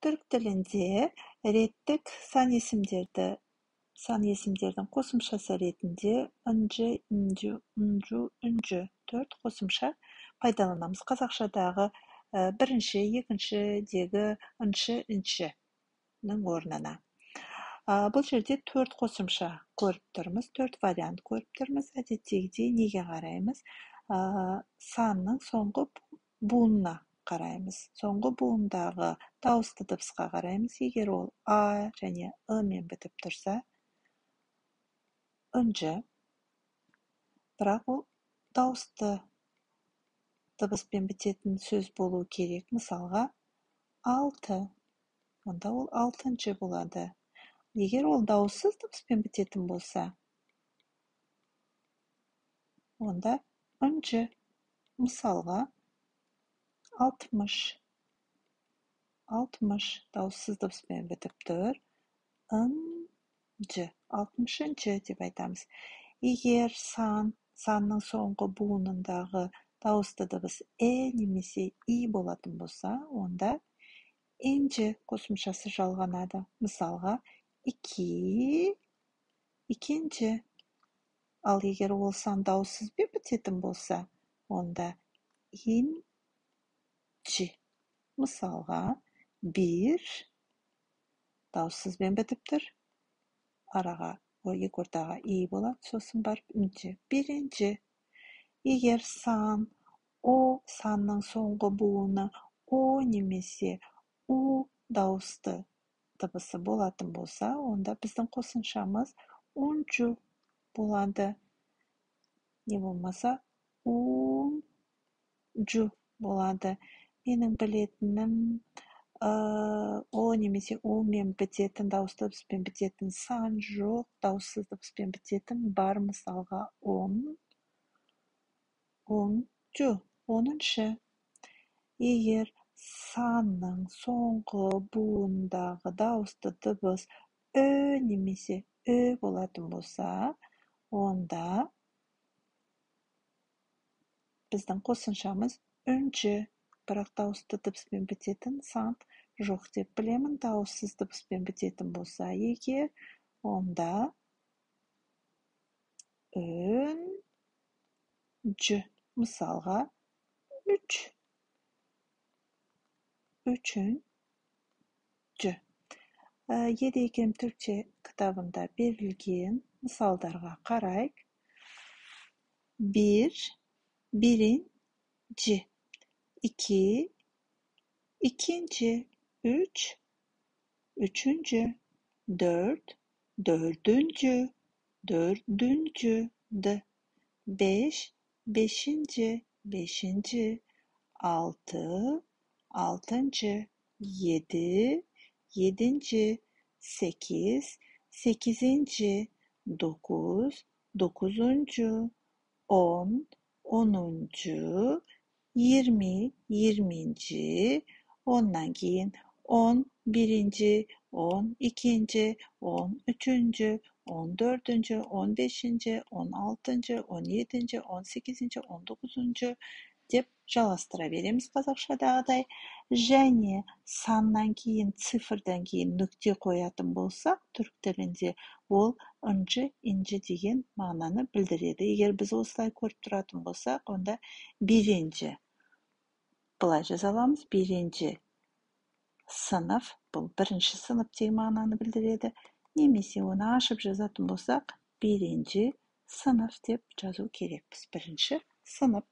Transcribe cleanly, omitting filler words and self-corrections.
Türk tilinde rеттік сан есімдердің қосымшасы ретінде ынжы, інжу, үнжу, үнжі төрт қосымша пайдаланамыз. Қазақшадағы бірінші, екіншідегі ыншы, іншінің орнына. Бұл жерде төрт қосымша көріп тұрмыз, төрт вариант көріп тұрмыз. Әдеттегідей неге қараймыз? Санның соңғы буынына қараймыз. Соңғы буындағы дауысты дыбысқа қараймыз. Егер ол А және Ы мен бітіп тұрса, үнжі. Бірақ ол дауысты дыбыспен бітетін сөз болу керек. Мысалға, алты. Онда ол алтыншы болады. Егер ол дауыссыз дыбыспен бітетін болса, онда үнжі. Мысалға, 60. 60 дауыссыз дыбыспен бітіп тұр. Үнжі. 60-шы деп айтамыз. Егер санның соңғы буынындағы дауысты дыбыс немесе И болатын болса, онда инжі қосымшасы жалғанады. Мысалға, 2, икенжі. Ал егер ол сан дауыссызбен бітетін болса, онда инжі. Мысалға, 1 дауыссызбен бітіп тұр. Араға, екі ортаға И болады, сосын барып үнжі. Бірінші. Егер санның соңғы буыны О немесе У дауысты дыбысы болатын болса, онда біздің қосымшамыз унжу болады. Не болмаса, унжу болады. Менің білетінім О немесе У мен бітетін, дауысты дыбыспен бітетін сан жоқ, дауыссыз дыбыспен бітетін бар. Мысалға, онжу, 10-шы. Егер санның соңғы буындағы дауысты дыбыс Ö немесе Ö болатын болса, онда біздің қосымшамыз үнжі. Бірақ дауысты дыбыспен бітетін сан жоқ деп білемін. Дауыссыз дыбыспен бітетін болса егер, онда үнжі. Мысалға, 3. Üçüncü. Едекем Türkçe kitabında берілген мысалдарға қарайық. 1, birinci. 2, ikinci. 3, üçüncü. 4, dördüncü. 5, beşinci. 6, altıncı. 7, yedinci. 8, sekizinci. 9, dokuzuncu. 10, onuncu. 20, yirminci. Ondan keyin 11. 12. 13. 14. 15. 16. 17. 18. 19. деп жалғастыра береміз қазақшадағыдай. Және саннан кейін, цифрдан кейін нүкте қоятын болсақ, түрік тілінде ол ынжы, инжі деген мағынаны білдіреді. Егер біз осылай көріп тұратын болсақ, онда бірінші. Былай жазаламыз, бірінші сынып, бұл бірінші сынып деген мағынаны білдіреді. Немесе оны ашып жазатын болсақ, бірінші сынып деп жазу керекпіз. Бірінші сынып.